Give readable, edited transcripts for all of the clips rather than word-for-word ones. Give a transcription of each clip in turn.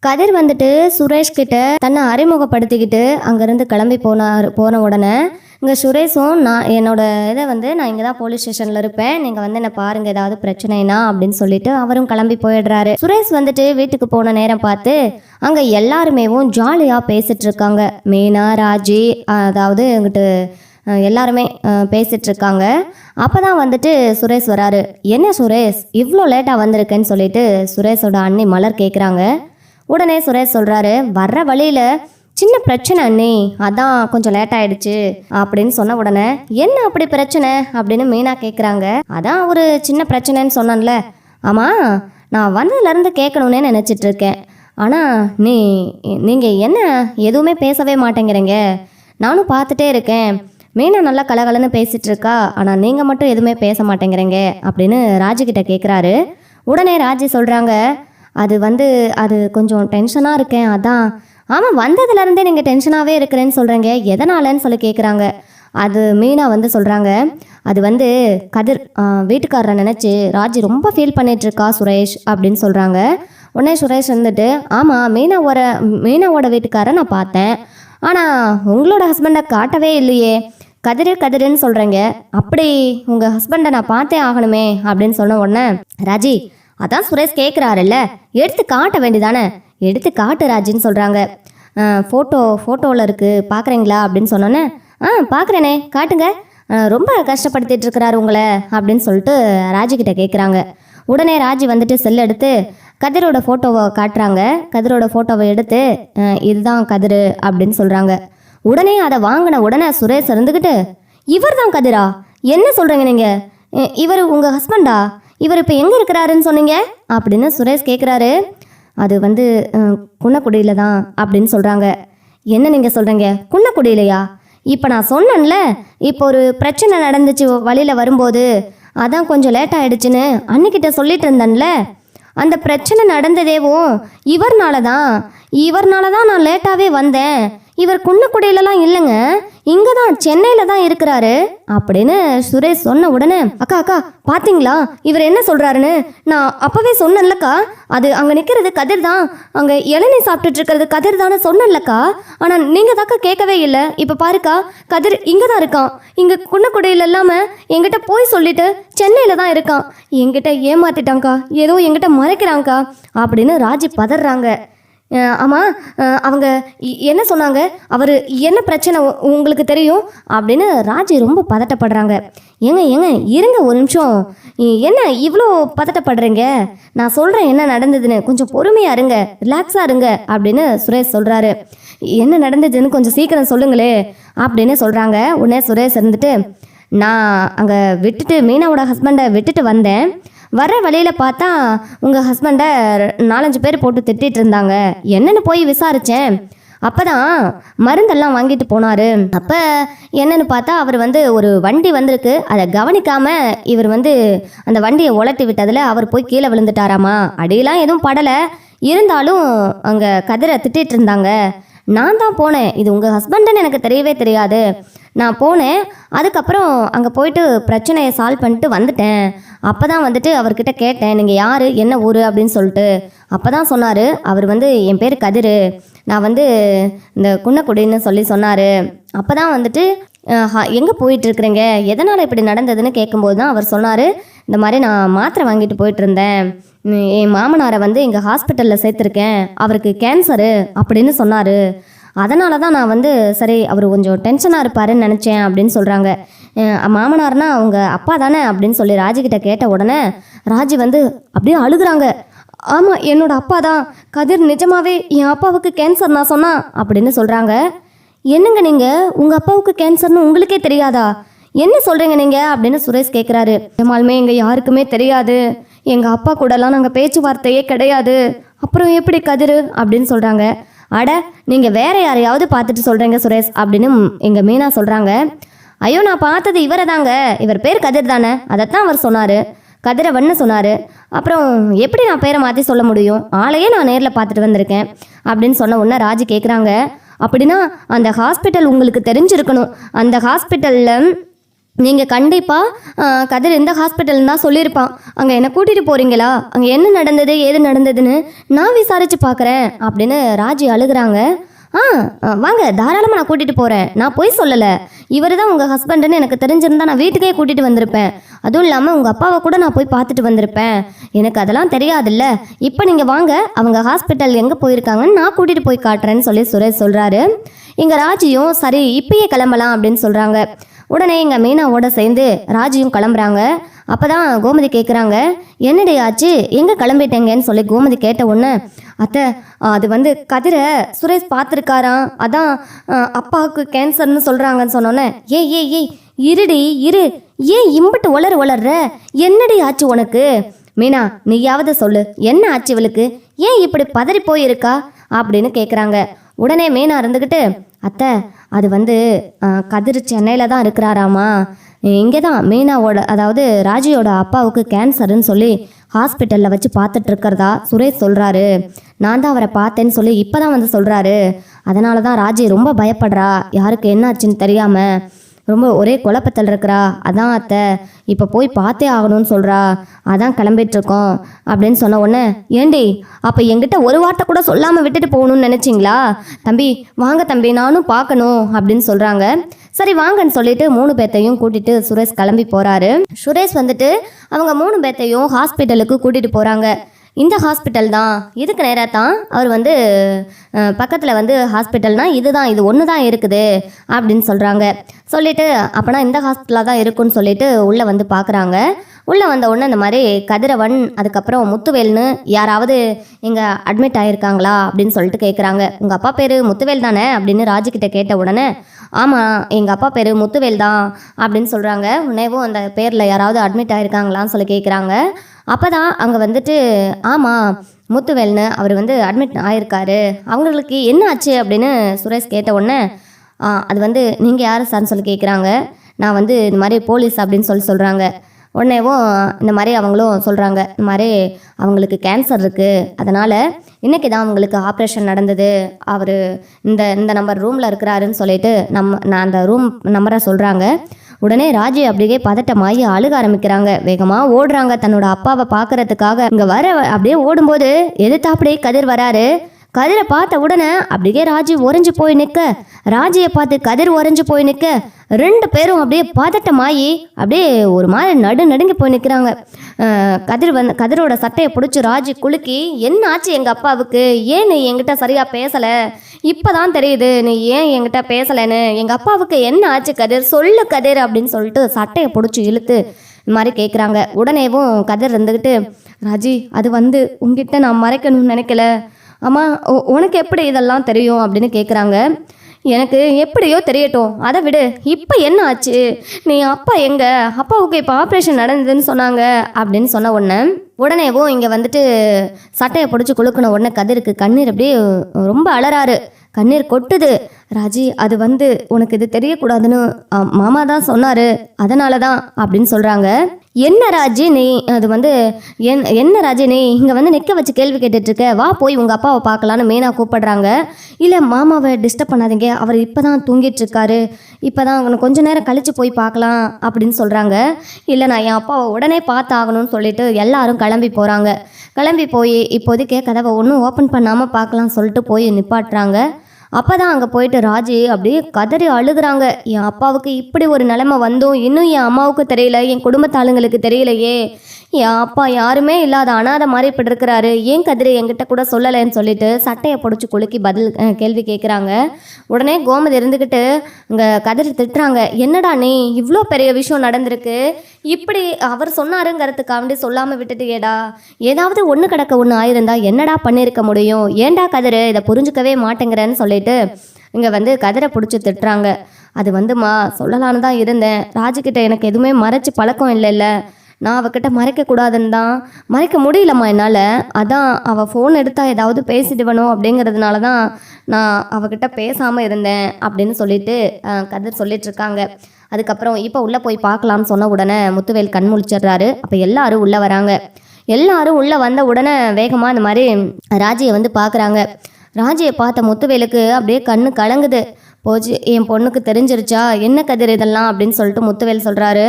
கதிர் வந்துட்டு சுரேஷ் கிட்ட தன்னை அறிமுகப்படுத்திக்கிட்டு அங்கேருந்து கிளம்பி போன உடனே இங்கே சுரேஷும் என்னோட இதை நான் இங்கே தான் போலீஸ் ஸ்டேஷனில் இருப்பேன், நீங்கள் என்னை பாருங்கள் ஏதாவது பிரச்சனைனா அப்படின்னு சொல்லிட்டு அவரும் கிளம்பி போயிடுறாரு. சுரேஷ் வந்துட்டு வீட்டுக்கு போன நேரம் பார்த்து அங்கே எல்லாருமேவும் ஜாலியாக பேசிட்டு இருக்காங்க. மீனா, ராஜி, அதாவது எங்கிட்ட எல்லாருமே பேசிட்டு இருக்காங்க. அப்போ தான் வந்துட்டு சுரேஷ் வராரு. என்ன சுரேஷ் இவ்வளோ லேட்டாக வந்திருக்கேன்னு சொல்லிட்டு சுரேஷோட அண்ணி மலர் கேட்குறாங்க. உடனே சுரேஷ் சொல்கிறாரு, வர்ற வழியில் சின்ன பிரச்சனை அண்ணி, அதான் கொஞ்சம் லேட் ஆயிடுச்சு அப்படின்னு சொன்ன உடனே என்ன அப்படி பிரச்சனை அப்படின்னு மீனா கேட்குறாங்க. அதான் ஒரு சின்ன பிரச்சனைன்னு சொன்னான்ல. ஆமாம், நான் வந்ததுலேருந்து கேட்கணுன்னே நினச்சிட்டு இருக்கேன். ஆனால் நீங்கள் என்ன எதுவுமே பேசவே மாட்டேங்கிறீங்க. நானும் பார்த்துட்டே இருக்கேன், மீனா நல்லா கலகலன்னு பேசிகிட்டு இருக்கா, ஆனால் நீங்கள் மட்டும் எதுவுமே பேச மாட்டேங்கிறீங்க அப்படின்னு ராஜிக்கிட்ட கேட்குறாரு. உடனே ராஜி சொல்கிறாங்க, அது கொஞ்சம் டென்ஷனாக இருக்கேன் அதான். ஆமாம், வந்ததுலேருந்தே நீங்கள் டென்ஷனாகவே இருக்கிறேன்னு சொல்கிறீங்க, எதனாலன்னு சொல்லி கேட்குறாங்க. அது மீனா சொல்கிறாங்க, அது கதிர் வீட்டுக்காரரை நினச்சி ராஜி ரொம்ப ஃபீல் பண்ணிகிட்ருக்கா சுரேஷ் அப்படின்னு சொல்கிறாங்க. உடனே சுரேஷ் ஆமாம், மீனாவோட வீட்டுக்காரை நான் பார்த்தேன், ஆனால் உங்களோட ஹஸ்பண்டை காட்டவே இல்லையே, கதிருன்னு சொல்கிறீங்க, அப்படி உங்கள் ஹஸ்பண்டை நான் பார்த்தே ஆகணுமே அப்படின்னு சொன்ன உடனே ராஜி, அதான் சுரேஷ் கேட்குறாருல்ல, எடுத்து காட்ட வேண்டியதானே, எடுத்து காட்டு ராஜின்னு சொல்கிறாங்க. ஃபோட்டோவில் இருக்குது பார்க்குறீங்களா அப்படின்னு சொன்னோன்னே, பார்க்குறேனே காட்டுங்க, ரொம்ப கஷ்டப்படுத்திட்டு இருக்கிறாரு உங்களை அப்படின்னு சொல்லிட்டு ராஜிக்கிட்ட கேட்குறாங்க. உடனே ராஜி செல் எடுத்து கதிரோட ஃபோட்டோவை காட்டுறாங்க. கதிரோட ஃபோட்டோவை எடுத்து இதுதான் கதிர் அப்படின்னு சொல்கிறாங்க. உடனே அதை வாங்கின உடனே சுரேஷ் இருந்துக்கிட்டு, இவர் தான் கதிரா, என்ன சொல்கிறீங்க நீங்கள், இவர் உங்கள் ஹஸ்பண்டா, இவர் இப்போ எங்கே இருக்கிறாருன்னு சொன்னீங்க அப்படின்னு சுரேஷ் கேட்குறாரு. அது குன்னக்குடியில் தான் அப்படின்னு சொல்கிறாங்க. என்ன நீங்கள் சொல்கிறீங்க, குன்னக்குடியிலையா? இப்போ நான் சொன்னேன்ல, இப்போ ஒரு பிரச்சனை நடந்துச்சு வழியில் வரும்போது, அதான் கொஞ்சம் லேட் ஆகிடுச்சின்னு அன்னிக்கிட்ட சொல்லிட்டு இருந்தேன்ல, அந்த பிரச்சனை நடந்ததேவும் இவர்னால தான் நான் லேட்டாகவே வந்தேன், இவர் குன்னக்குடியிலலாம் இல்லைங்க, இங்கே தான் சென்னையில் தான் இருக்கிறாரு அப்படின்னு சுரேஷ் சொன்ன உடனே, அக்கா பார்த்தீங்களா இவர் என்ன சொல்கிறாருன்னு, நான் அப்போவே சொன்னேன்லக்கா, அது அங்கே நிற்கிறது கதிர் தான், அங்கே இளநீ சாப்பிட்டுட்டு இருக்கிறது கதிர் தானே சொன்னேன்லக்கா, ஆனால் நீங்கள் தாக்கா கேட்கவே இல்லை. இப்போ பாருக்கா, கதிர் இங்கே தான் இருக்கான், இங்கே குன்னக்குடியில் இல்லாமல் என்கிட்ட போய் சொல்லிட்டு சென்னையில் தான் இருக்கான், என்கிட்ட ஏமாத்திட்டாங்க்கா, ஏதோ என்கிட்ட மறைக்கிறாங்க்கா அப்படின்னு ராஜி பதறாங்க. ஆமாம், அவங்க என்ன சொன்னாங்க, அவர் என்ன பிரச்சனை உங்களுக்கு தெரியும் அப்படின்னு ராஜி ரொம்ப பதட்டப்படுறாங்க. ஏங்க இருங்க ஒரு நிமிஷம், என்ன இவ்வளோ பதட்டப்படுறீங்க, நான் சொல்கிறேன் என்ன நடந்ததுன்னு, கொஞ்சம் பொறுமையாக இருங்க, ரிலாக்ஸாக இருங்க அப்படின்னு சுரேஷ் சொல்கிறாரு. என்ன நடந்ததுன்னு கொஞ்சம் சீக்கிரம் சொல்லுங்களே அப்படின்னு சொல்கிறாங்க. உடனே சுரேஷ் நான் அங்கே மீனாவோட ஹஸ்பண்டை விட்டுட்டு வந்தேன், வர்ற வழியில் பார்த்தா உங்கள் ஹஸ்பண்டை 4-5 பேர் போட்டு திட்டிகிட்டு இருந்தாங்க, என்னென்னு போய் விசாரித்தேன், அப்போ தான் மருந்தெல்லாம் வாங்கிட்டு போனார். அப்போ என்னென்னு பார்த்தா அவர் ஒரு வண்டி வந்திருக்கு, அதை கவனிக்காமல் இவர் அந்த வண்டியை உலட்டி விட்டதில் அவர் போய் கீழே விழுந்துட்டாராமா. அடியெல்லாம் எதுவும் படலை, இருந்தாலும் அங்கே கதிரை திட்டிகிட்டு இருந்தாங்க. நான் தான் போனேன், இது உங்கள் ஹஸ்பண்டுன்னு எனக்கு தெரியவே தெரியாது, நான் போனேன், அதுக்கப்புறம் அங்கே போயிட்டு பிரச்சனையை சால்வ் பண்ணிட்டு வந்துட்டேன். அப்போ தான் அவர்கிட்ட கேட்டேன், நீங்கள் யார் என்ன ஊர் அப்படின்னு சொல்லிட்டு. அப்போ தான் சொன்னார், அவர் என் பேர் கதிர், நான் இந்த குன்னக்குடின்னு சொன்னார். அப்போ தான் எங்கே போயிட்டுருக்குறீங்க, எதனால் இப்படி நடந்ததுன்னு கேட்கும்போது தான் அவர் சொன்னார், இந்த மாதிரி நான் மாத்திரை வாங்கிட்டு போயிட்டு இருந்தேன், என் மாமனாரை எங்கள் ஹாஸ்பிட்டலில் சேர்த்துருக்கேன், அவருக்கு கேன்சரு அப்படின்னு சொன்னார், அதனால தான் நான் சரி அவர் கொஞ்சம் டென்ஷனாக இருப்பாருன்னு நினச்சேன் அப்படின்னு சொல்கிறாங்க. மாமனார்னா அவங்க அப்பா தானே அப்படின்னு சொல்லி ராஜிக்கிட்ட கேட்ட உடனே ராஜி அப்படியே அழுகுறாங்க. ஆமாம், என்னோட அப்பா தான் கதிர், நிஜமாவே என் அப்பாவுக்கு கேன்சர் நான் சொன்னா அப்படின்னு சொல்கிறாங்க. என்னங்க நீங்கள் உங்கள் அப்பாவுக்கு கேன்சர்னு உங்களுக்கே தெரியாதா, என்ன சொல்கிறீங்க நீங்கள் அப்படின்னு சுரேஷ் கேட்குறாரு. நிஜமாலுமே எங்கள் யாருக்குமே தெரியாது, எங்கள் அப்பா கூடலாம் நாங்கள் பேச்சுவார்த்தையே கிடையாது, அப்புறம் எப்படி கதிர் அப்படின்னு சொல்கிறாங்க. அட, நீங்கள் வேற யாரையாவது பார்த்துட்டு சொல்கிறீங்க சுரேஷ் அப்படின்னு எங்கள் மீனா சொல்கிறாங்க. ஐயோ, நான் பார்த்தது இவரை தாங்க, இவர் பேர் கதிர் தானே, அதைத்தான் அவர் சொன்னார், கதிரவன்னு சொன்னார், அப்புறம் எப்படி நான் பேரை மாற்றி சொல்ல முடியும், ஆளையே நான் நேரில் பார்த்துட்டு வந்திருக்கேன் அப்படின்னு சொன்ன உடனே ராஜி கேட்குறாங்க, அப்படின்னா அந்த ஹாஸ்பிட்டல் உங்களுக்கு தெரிஞ்சிருக்கணும், அந்த ஹாஸ்பிட்டலில் நீங்கள் கண்டிப்பாக கதிர் இந்த ஹாஸ்பிட்டல் தான் சொல்லியிருப்பான். அங்கே என்னை கூட்டிகிட்டு போகிறீங்களா, அங்கே என்ன நடந்தது ஏது நடந்ததுன்னு நான் விசாரித்து பார்க்குறேன் அப்படின்னு ராஜி அழுகுறாங்க. வாங்க, தாராளமாக நான் கூட்டிகிட்டு போகிறேன், நான் போய் சொல்லலை, இவர் தான் உங்கள் ஹஸ்பண்டுன்னு எனக்கு தெரிஞ்சிருந்தா நான் வீட்டுக்கே கூட்டிகிட்டு வந்திருப்பேன். அதுவும் இல்லாமல் உங்கள் அப்பாவை கூட நான் போய் பார்த்துட்டு வந்திருப்பேன். எனக்கு அதெல்லாம் தெரியாதுல்ல. இப்போ நீங்கள் வாங்க, அவங்க ஹாஸ்பிட்டல் எங்கே போயிருக்காங்கன்னு நான் கூட்டிகிட்டு போய் காட்டுறேன்னு சொல்லி சுரேஷ் சொல்கிறாரு. இங்கே ராஜியும் சரி இப்பயே கிளம்பலாம் அப்படின்னு சொல்கிறாங்க. உடனே எங்கள் மீனாவோட சேர்ந்து ராஜியும் கிளம்புறாங்க. அப்போ தான் கோமதி கேட்குறாங்க, என்னடி ஆச்சு, எங்கே கிளம்பிட்டேங்கன்னு சொல்லி கோமதி கேட்ட உடனே, அத்தை அது வந்து கதிரை சுரேஷ் பார்த்துருக்காராம், அதான் அப்பாவுக்கு கேன்சர்னு சொல்கிறாங்கன்னு சொன்னோன்னே, ஏய் இருடி இரு, ஏன் இம்பிட்டு வளர்ற, என்னடி ஆச்சு உனக்கு? மீனா நீயாவது சொல்லு, என்ன ஆச்சு இவளுக்கு, ஏன் இப்படி பதறி போயிருக்கா அப்படின்னு கேட்குறாங்க. உடனே மீனா இருந்துக்கிட்டு, அத்தை அது வந்து கதிர் சென்னையில் தான் இருக்கிறாராமா, இங்கே தான் மீனாவோட அதாவது ராஜியோட அப்பாவுக்கு கேன்சருன்னு சொல்லி ஹாஸ்பிட்டலில் வச்சு பார்த்துட்டு இருக்கிறதா சுரேஷ் சொல்கிறாரு. நான் தான் அவரை பார்த்தேன்னு சொல்லி இப்போ தான் வந்து சொல்கிறாரு. அதனால தான் ராஜி ரொம்ப பயப்படுறா, யாருக்கு என்ன ஆச்சுன்னு தெரியாமல் ரொம்ப ஒரே குழப்பத்தில் இருக்கிறா. அதான் அத்தை இப்போ போய் பார்த்தே ஆகணும்னு சொல்கிறா, அதான் கிளம்பிட்டுருக்கோம் அப்படின்னு சொன்ன உடனே, ஏண்டி அப்போ என்கிட்ட ஒரு வார்த்தை கூட சொல்லாமல் விட்டுட்டு போகணும்னு நினச்சிங்களா? தம்பி வாங்க தம்பி, நானும் பார்க்கணும் அப்படின்னு சொல்கிறாங்க. சரி வாங்கன்னு சொல்லிட்டு 3 பேர்த்தையும் கூட்டிகிட்டு சுரேஷ் கிளம்பி போகிறாரு. சுரேஷ் வந்துட்டு அவங்க 3 பேர்த்தையும் ஹாஸ்பிட்டலுக்கு கூட்டிகிட்டு போகிறாங்க. இந்த ஹாஸ்பிட்டல் தான், இதுக்கு நேராக தான் அவர் வந்து பக்கத்தில் வந்து ஹாஸ்பிட்டல்னால் இதுதான், இது ஒன்று தான் இருக்குது அப்படின்னு சொல்கிறாங்க. சொல்லிவிட்டு அப்போனா இந்த ஹாஸ்பிட்டலாக தான் இருக்குன்னு சொல்லிட்டு உள்ளே வந்து பார்க்குறாங்க. உள்ளே வந்த உடனே இந்த மாதிரி கதிரவன் அதுக்கப்புறம் முத்துவேல்னு யாராவது இங்கே அட்மிட் ஆகியிருக்காங்களா அப்படின்னு சொல்லிட்டு கேட்குறாங்க. உங்கள் அப்பா பேர் முத்துவேல் தானே அப்படின்னு ராஜுக்கிட்ட கேட்ட உடனே, ஆமாம் எங்கள் அப்பா பேர் முத்துவேல் தான் அப்படின்னு சொல்கிறாங்க. உடனேவும் அந்த பேரில் யாராவது அட்மிட் ஆகியிருக்காங்களான்னு சொல்லி கேட்குறாங்க. அப்போ தான் அங்கே வந்துட்டு, ஆமாம் முத்துவேல்னு அவர் வந்து அட்மிட் ஆகியிருக்காரு, அவங்களுக்கு என்ன ஆச்சு அப்படின்னு சுரேஷ் கேட்ட உடனே, அது வந்து நீங்கள் யார் சார்னு சொல்லி கேட்குறாங்க. நான் வந்து இந்த மாதிரி போலீஸ் அப்படின்னு சொல்கிறாங்க. உடனேவும் இந்த மாதிரி அவங்களும் சொல்கிறாங்க, இந்த மாதிரி அவங்களுக்கு கேன்சர் இருக்குது, அதனால் இன்றைக்கி தான் அவங்களுக்கு ஆப்ரேஷன் நடந்தது, அவர் இந்த நம்பர் ரூமில் இருக்கிறாருன்னு சொல்லிட்டு நான் அந்த ரூம் நம்பரை சொல்கிறாங்க. உடனே ராஜி அப்படியே பதட்டமாகி அழுக ஆரம்பிக்கிறாங்க. வேகமாக ஓடுறாங்க தன்னோட அப்பாவை பார்க்கறதுக்காக. இங்கே வர அப்படியே ஓடும்போது எதிர்த்தாப்படியே கதிர் வராரு. கதிரை பார்த்த உடனே அப்படியே ராஜி உறைஞ்சு போய் நிற்க, ராஜியை பார்த்து கதிர் உறைஞ்சு போய் நிற்க, 2 பேரும் அப்படியே பதட்டமாகி அப்படியே ஒரு மாதிரி நடுங்கி போய் நிற்கிறாங்க. கதிரோட சட்டையை பிடிச்சி ராஜி குலுக்கி, என்ன ஆச்சு எங்கள் அப்பாவுக்கு, ஏன் நீ என்கிட்ட சரியாக பேசலை, இப்போ தான் தெரியுது நீ ஏன் என்கிட்ட பேசலைன்னு, எங்கள் அப்பாவுக்கு என்ன ஆச்சு கதிர், சொல்லு கதிர் அப்படின்னு சொல்லிட்டு சட்டையை பிடிச்சி இழுத்து இந்த மாதிரி கேட்குறாங்க. உடனேவும் கதிர் இருந்துக்கிட்டு, ராஜி அது வந்து உங்ககிட்ட நான் மறைக்கணும்னு நினைக்கல, அம்மா உனக்கு எப்படி இதெல்லாம் தெரியும் அப்படின்னு கேட்குறாங்க. எனக்கு எப்படியோ தெரியட்டும், அதை விடு, இப்போ என்ன ஆச்சு, நீ அப்பா எங்கே, அப்பாவுக்கு இப்போ ஆப்ரேஷன் நடந்ததுன்னு சொன்னாங்க அப்படின்னு சொன்ன உடனேவும் இங்கே வந்துட்டு சட்டையை பிடிச்சி குலுக்கின உடனே கதிருக்கு கண்ணீர் அப்படியே ரொம்ப அலறாரு, கண்ணீர் கொட்டுது. ராஜி அது வந்து உனக்கு இது தெரியக்கூடாதுன்னு மாமா தான் சொன்னார், அதனால தான் அப்படின்னு சொல்கிறாங்க. என்ன ராஜி நீ அது வந்து என்ன ராஜி நீ இங்கே வந்து நிற்க வச்சு கேள்வி கேட்டுட்ருக்க, வா போய் உங்கள் அப்பாவை பார்க்கலான்னு மீனா கூப்பிடுறாங்க. இல்லை மாமாவை டிஸ்டர்ப் பண்ணாதீங்க, அவர் இப்போ தான் தூங்கிட்டுருக்காரு, இப்போ தான் கொஞ்ச நேரம் கழித்து போய் பார்க்கலாம் அப்படின்னு சொல்கிறாங்க. இல்லை நான் என் அப்பாவை உடனே பார்த்தாகணும்னு சொல்லிட்டு எல்லாரும் கிளம்பி போகிறாங்க. கிளம்பி போய் இப்போதைக்கே கதவை ஒன்றும் ஓப்பன் பண்ணாமல் பார்க்கலாம் சொல்லிட்டு போய் நிப்பாட்டுறாங்க. அப்போ தான் அங்கே போயிட்டு ராஜி அப்படியே கதறி அழுகுறாங்க. என் அப்பாவுக்கு இப்படி ஒரு நிலைமை வந்தும் இன்னும் என் அம்மாவுக்கு தெரியல, என் குடும்பத்தாளுங்களுக்கு தெரியலையே, என் அப்பா யாருமே இல்லாத அனாதை மாதிரி இப்படி இருக்கிறாரு, ஏன் கதிரை என்கிட்ட கூட சொல்லலைன்னு சொல்லிட்டு சட்டையை பிடிச்சி குலுக்கி கேள்வி கேட்குறாங்க. உடனே கோமதி இருந்துக்கிட்டு இங்கே கதிரை திட்டுறாங்க, என்னடா நீ இவ்வளோ பெரிய விஷயம் நடந்திருக்கு, இப்படி அவர் சொன்னாருங்கிறதுக்காண்டி சொல்லாமல் விட்டுட்டியேடா, ஏதாவது ஒன்று கிடக்க ஒன்று ஆயிருந்தா என்னடா பண்ணியிருக்க முடியும், ஏண்டா கதிரை இதை புரிஞ்சுக்கவே மாட்டேங்கிறேன்னு சொல்லிட்டு இங்கே வந்து கதிரை பிடிச்சி திட்டுறாங்க. அது வந்துமா சொல்லலான்னு தான் இருந்தேன், ராஜுக்கிட்ட எனக்கு எதுவுமே மறைச்சி பழக்கம் இல்லைல்ல, நான் அவகிட்ட மறைக்கக்கூடாதுன்னு தான், மறைக்க முடியலம்மா என்னால், அதான் அவள் ஃபோன் எடுத்தால் ஏதாவது பேசிடுவணும் அப்படிங்கிறதுனால தான் நான் அவகிட்ட பேசாமல் இருந்தேன் அப்படின்னு சொல்லிட்டு கதிர் சொல்லிட்டுருக்காங்க. அதுக்கப்புறம் இப்போ உள்ளே போய் பார்க்கலான்னு சொன்ன உடனே முத்துவேல் கண் முழிச்சிடுறாரு. அப்போ எல்லாரும் உள்ளே வராங்க. எல்லாரும் உள்ளே வந்த உடனே வேகமாக இந்த மாதிரி ராஜியை வந்து பார்க்குறாங்க. ராஜியை பார்த்த முத்துவேலுக்கு அப்படியே கண்ணு கலங்குது. போச்சு, என் பொண்ணுக்கு தெரிஞ்சிருச்சா, என்ன கதிர் இதெல்லாம் அப்படின்னு சொல்லிட்டு முத்துவேல் சொல்கிறாரு.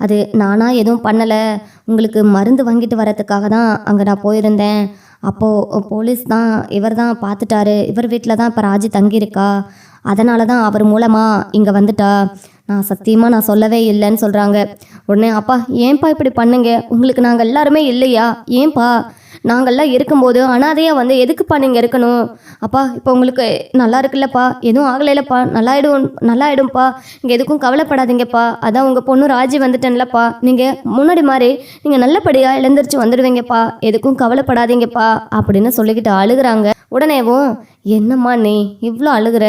அது நானாக எதுவும் பண்ணலை, உங்களுக்கு மருந்து வாங்கிட்டு வரதுக்காக தான் அங்கே நான் போயிருந்தேன். அப்போது போலீஸ் தான் இவர் தான் பார்த்துட்டாரு, இவர் வீட்டில் தான் இப்போ ராஜி தங்கியிருக்கா, அதனால தான் அவர் மூலமாக இங்கே வந்துட்டா. நான் சத்தியமாக நான் சொல்லவே இல்லைன்னு சொல்கிறாங்க. உடனே அப்பா ஏன்பா இப்படி பண்ணுங்க, உங்களுக்கு நாங்கள் எல்லாருமே இல்லையா, ஏன்பா நாங்கள்லாம் இருக்கும்போது அனாதையாக வந்து எதுக்குப்பா நீங்கள் இருக்கணும். அப்பா இப்போ உங்களுக்கு நல்லா இருக்குல்லப்பா, எதுவும் ஆகலைல்லப்பா, நல்லாயிடும்ப்பா, இங்கே எதுக்கும் கவலைப்படாதீங்கப்பா, அதான் உங்கள் பொண்ணு ராஜி வந்துட்டேன்லப்பா, நீங்கள் முன்னாடி மாதிரி நீங்கள் நல்லபடியாக எழுந்திரிச்சு வந்துடுவீங்கப்பா, எதுக்கும் கவலைப்படாதீங்கப்பா அப்படின்னு சொல்லிக்கிட்டு அழுகுறாங்க. உடனேவும் என்னம்மா நீ இவ்வளோ அழுகுற,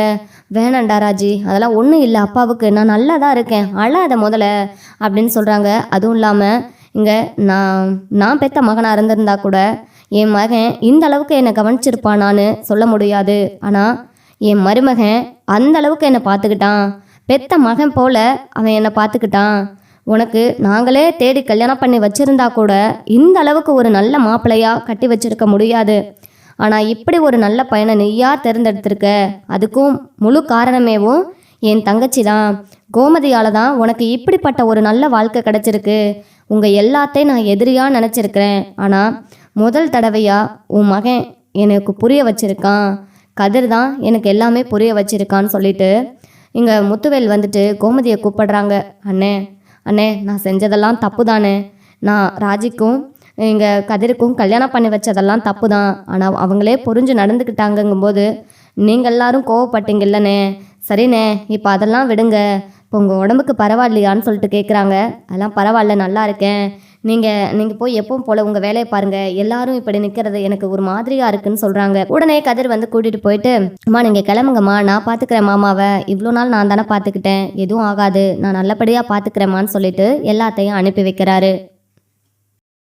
வேணாண்டா ராஜி, அதெல்லாம் ஒன்றும் இல்லை, அப்பாவுக்கு நான் நல்லா தான் இருக்கேன், அழாத முதல்ல அப்படின்னு சொல்கிறாங்க. அதுவும் இல்லாமல் இங்கே நான் பெத்த மகனாக இருந்திருந்தா கூட என் மகன் இந்த அளவுக்கு என்னை கவனிச்சிருப்பானான்னு சொல்ல முடியாது. ஆனால் என் மருமகன் அந்த அளவுக்கு என்னை பார்த்துக்கிட்டான், பெத்த மகன் போல் அவன் என்னை பார்த்துக்கிட்டான். உனக்கு நாங்களே தேடி கல்யாணம் பண்ணி வச்சுருந்தா கூட இந்த அளவுக்கு ஒரு நல்ல மாப்பிள்ளையாக கட்டி வச்சிருக்க முடியாது. ஆனால் இப்படி ஒரு நல்ல பையனை நீயா தேர்ந்தெடுத்திருக்க, அதுக்கும் முழு காரணமேவும் என் தங்கச்சி தான், கோமதியால் தான் உனக்கு இப்படிப்பட்ட ஒரு நல்ல வாழ்க்கை கிடச்சிருக்கு. உங்கள் எல்லாத்தையும் நான் எதிரியாக நினச்சிருக்கிறேன், ஆனால் முதல் தடவையாக உன் மகன் எனக்கு புரிய வச்சிருக்கான், கதிர் தான் எனக்கு எல்லாமே புரிய வச்சிருக்கான்னு சொல்லிட்டு இங்கே முத்துவேல் வந்துட்டு கோமதியை கூப்பிடுறாங்க. அண்ணே அண்ணே, நான் செஞ்சதெல்லாம் தப்பு தானே, நான் ராஜிக்கும் இங்கே கதிருக்கும் கல்யாணம் பண்ணி வச்சதெல்லாம் தப்பு தான், ஆனால் அவங்களே புரிஞ்சு நடந்துக்கிட்டாங்கங்கும்போது நீங்கள் எல்லாரும் கோவப்பட்டீங்கல்லண்ணே. சரிண்ணே, இப்போ அதெல்லாம் விடுங்க, இப்போ உங்கள் உடம்புக்கு பரவாயில்லையான்னு சொல்லிட்டு கேட்குறாங்க. அதெல்லாம் பரவாயில்ல, நல்லா இருக்கேன், நீங்கள் போய் எப்பவும் போல் உங்கள் வேலையை பாருங்கள், எல்லாரும் இப்படி நிற்கிறது எனக்கு ஒரு மாதிரியாக இருக்குன்னு சொல்கிறாங்க. உடனே கதிர் வந்து கூட்டிகிட்டு போயிட்டு, அம்மா நீங்கள் கிளம்புங்கம்மா, நான் பார்த்துக்கிறேன் மாமாவை, இவ்வளோ நாள் நான் தானே பார்த்துக்கிட்டேன், எதுவும் ஆகாது, நான் நல்லபடியாக பார்த்துக்கிறேம்மான்னு சொல்லிட்டு எல்லாத்தையும் அனுப்பி வைக்கிறாரு.